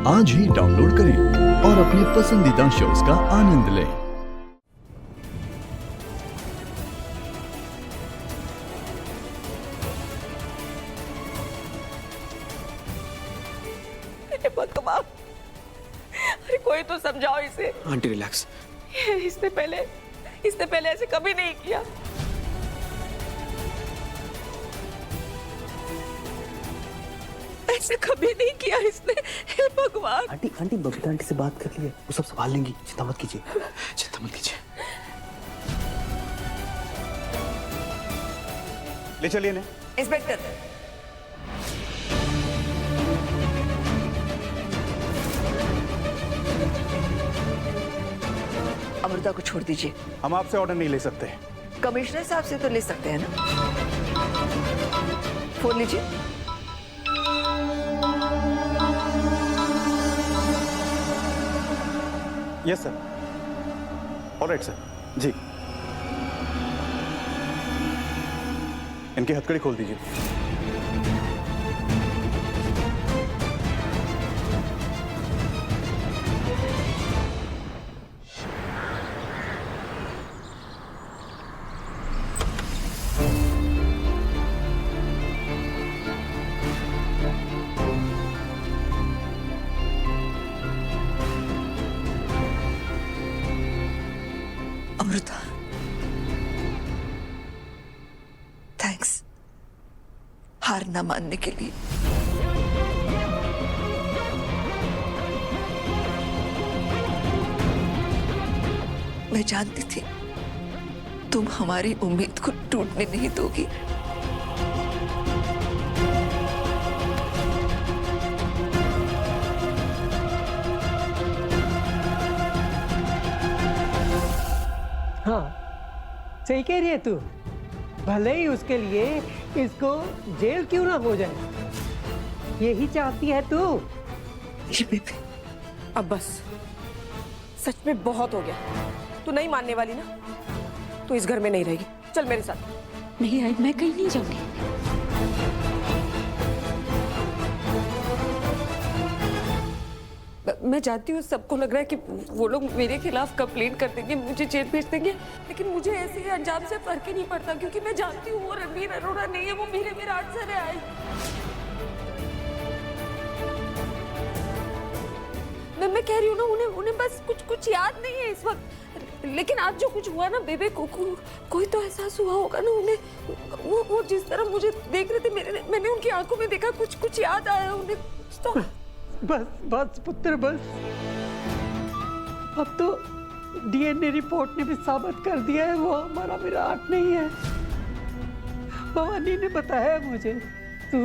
आज ही डाउनलोड करें और अपने पसंदीदा शोज का आनंद लें। भगवान, अरे कोई तो समझाओ इसे। Aunty relax. इसने पहले ऐसे कभी नहीं किया। ऐसे कभी नहीं किया इसने। हे भगवान। आंटी बबीता आंटी से बात कर लिए, वो सब संभाल लेंगी, चिंता मत कीजिए। ले चलिए ने। इंस्पेक्टर, अमृता को छोड़ दीजिए। हम आपसे ऑर्डर नहीं ले सकते। कमिश्नर साहब से तो ले सकते हैं ना। फोन लीजिए। Yes sir. Alright sir. जी, इनकी हथकड़ी खोल दीजिए। अमृता, थैंक्स हार ना मानने के लिए। मैं जानती थी तुम हमारी उम्मीद को टूटने नहीं दोगी। हाँ, सही कह रही है तू। भले ही उसके लिए इसको जेल क्यों ना हो जाए, यही चाहती है तू। ये बेबी, अब बस, सच में बहुत हो गया। तू नहीं मानने वाली ना, तू इस घर में नहीं रहेगी। चल मेरे साथ। नहीं आई, मैं कहीं नहीं जाऊंगी। मैं जानती हूँ सबको लग रहा है कि वो लोग मेरे खिलाफ कंप्लेंट कर देंगे, मुझे जेल भेज देंगे, लेकिन मुझे ऐसे ही अंजाम से फर्क ही नहीं पड़ता, क्योंकि मैं जानती हूँ वो रणवीर अरोड़ा नहीं है, वो मेरे विराट सर है। मैं कह रही हूँ ना, उन्हें बस कुछ याद नहीं है इस वक्त। लेकिन आज जो कुछ हुआ ना बेबे को कोई तो एहसास हुआ होगा ना उन्हें। वो जिस तरह मुझे देख रहे थे, मैंने उनकी आंखों में देखा, कुछ याद आया उन्हें तो। बस पुत्र बस। अब तो डीएनए रिपोर्ट ने भी साबित कर दिया है वो हमारा विराट नहीं है। भवानी ने बताया मुझे। तू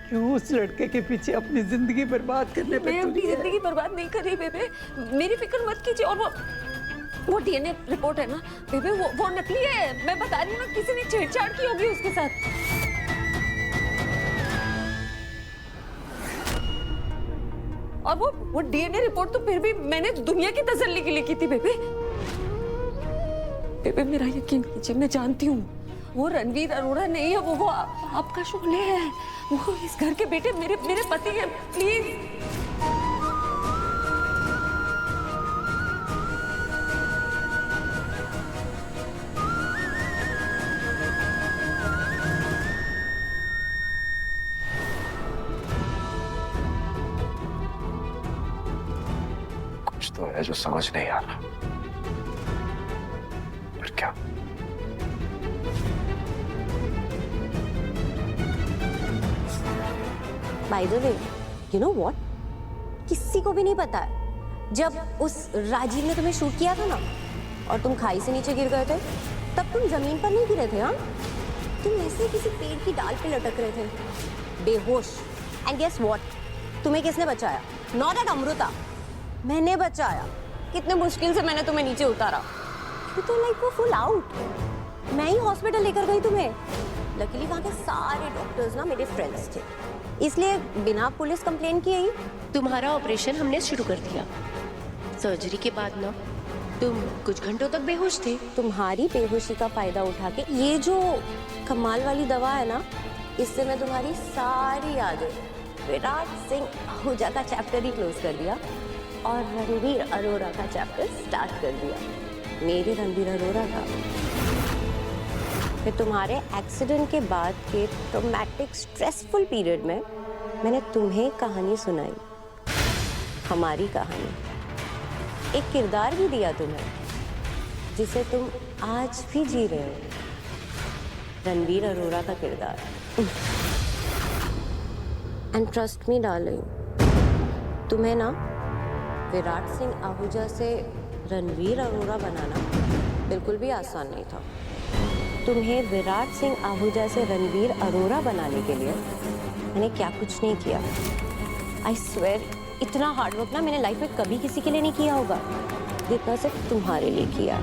क्यों उस लड़के के पीछे अपनी जिंदगी बर्बाद करने पे मैं अपनी जिंदगी बर्बाद नहीं कर रही बेबे, मेरी फिक्र मत कीजिए। और वो डीएनए रिपोर्ट है ना बेबे, वो नकली है। मैं बता रही हूँ ना, किसी ने छेड़छाड़ की होगी उसके साथ। और वो डीएनए रिपोर्ट तो फिर भी मैंने दुनिया की तसल्ली के लिए की थी बेबे। बेबे मेरा यकीन कीजिए, मैं जानती हूँ वो रणवीर अरोड़ा नहीं है, वो आपका शोले है। वो इस घर के बेटे मेरे पति हैं। प्लीज कुछ तो है जो समझ नहीं आ रहा, पर क्या? By the way, you know what, किसी को भी नहीं पता है जब उस राजीव ने तुम्हें शूट किया था ना और तुम खाई से नीचे गिर गए थे, तब तुम जमीन पर नहीं गिरे थे। हाँ, तुम ऐसे किसी पेड़ की डाल पे लटक रहे थे बेहोश। एंड गेस व्हाट, तुम्हें किसने बचाया? नॉट दैट अमृता, मैंने बचाया। कितने मुश्किल से मैंने तुम्हें नीचे उतारा। यू तो लाइक वो फुल आउट। मैं ही हॉस्पिटल लेकर गई तुम्हें। लकीली वहाँ के सारे डॉक्टर्स ना मेरे फ्रेंड्स थे, इसलिए बिना पुलिस कंप्लेन किए ही तुम्हारा ऑपरेशन हमने शुरू कर दिया। सर्जरी के बाद ना तुम कुछ घंटों तक बेहोश थे। तुम्हारी बेहोशी का फायदा उठा के ये जो कमाल वाली दवा है ना, इससे मैं तुम्हारी सारी यादें विराट सिंह आहूजा का चैप्टर ही क्लोज कर दिया और रणबीर अरोरा का चैप्टर स्टार्ट कर दिया। मेरे रणबीर अरोरा का। फिर तुम्हारे एक्सीडेंट के बाद के ट्रॉमेटिक स्ट्रेसफुल पीरियड में मैंने तुम्हें कहानी सुनाई, हमारी कहानी। एक किरदार भी दिया तुम्हें जिसे तुम आज भी जी रहे हो, रणबीर अरोरा का किरदार। एंड ट्रस्ट मी डार्लिंग, तुम्हें ना विराट सिंह आहूजा से रणबीर अरोरा बनाना बिल्कुल भी आसान नहीं था। तुम्हें विराट सिंह आहूजा से रणबीर अरोरा बनाने के लिए मैंने क्या कुछ नहीं किया। आई स्वेयर, इतना हार्डवर्क ना मैंने लाइफ में कभी किसी के लिए नहीं किया होगा जितना सिर्फ तुम्हारे लिए किया।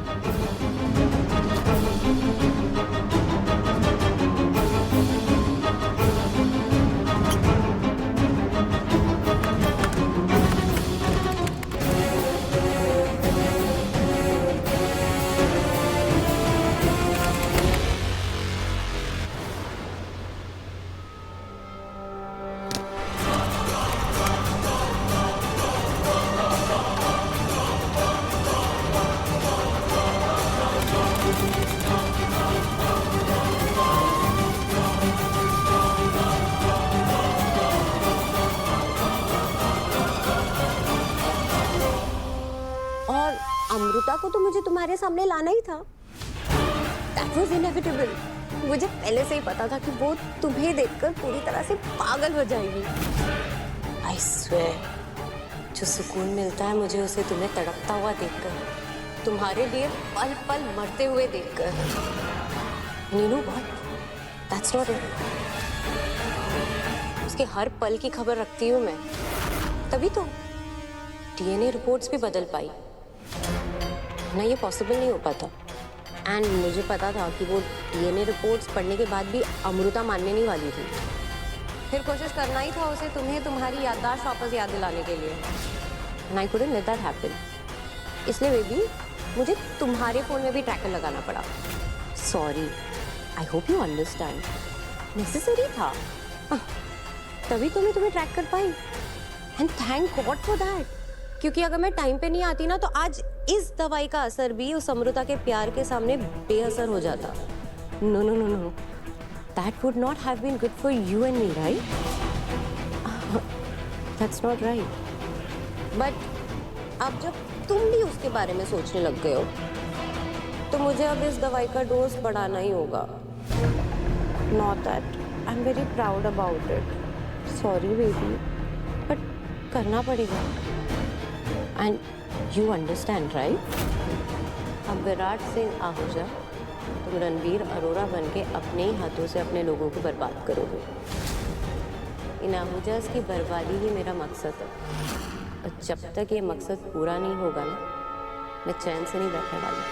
अमृता को तो मुझे तुम्हारे सामने लाना ही था। That was inevitable. मुझे पहले से ही पता था कि वो तुम्हें देखकर पूरी तरह से पागल हो जाएगी। I swear, जो सुकून मिलता है मुझे उसे तुम्हें तड़पता हुआ देखकर, तुम्हारे लिए पल पल मरते हुए देखकर। You know what? That's not it. उसके हर पल की खबर रखती हूँ मैं, तभी तो DNA रिपोर्ट्स भी बदल पाई ना, ये पॉसिबल नहीं हो पाता। एंड मुझे पता था कि वो DNA रिपोर्ट्स पढ़ने के बाद भी अमृता मानने नहीं वाली थी। फिर कोशिश करना ही था उसे तुम्हें तुम्हारी याददाश्त वापस याद दिलाने के लिए। And I couldn't let that happen. इसलिए बेबी मुझे तुम्हारे फ़ोन में भी ट्रैकर लगाना पड़ा। Sorry, I hope you understand. Necessary था, तभी तो मैं तुम्हें ट्रैक कर पाई। And thank God for that, क्योंकि अगर मैं टाइम पे नहीं आती ना तो आज इस दवाई का असर भी उस अमृता के प्यार के सामने बेअसर हो जाता। No no no no, that would not have been good for you and me, right? That's not right. But अब जब तुम भी उसके बारे में सोचने लग गए हो तो मुझे अब इस दवाई का डोज बढ़ाना ही होगा। Not that I am very proud about it, sorry baby, but करना पड़ेगा। And you understand, right? अब विराट सिंह आहूजा तुम रणबीर अरोरा बन के अपने ही हाथों से अपने लोगों को बर्बाद करोगे। इन आहूजास की बर्बादी ही मेरा मकसद है, और जब तक ये मकसद पूरा नहीं होगा ना, मैं चैन से नहीं बैठने वाली।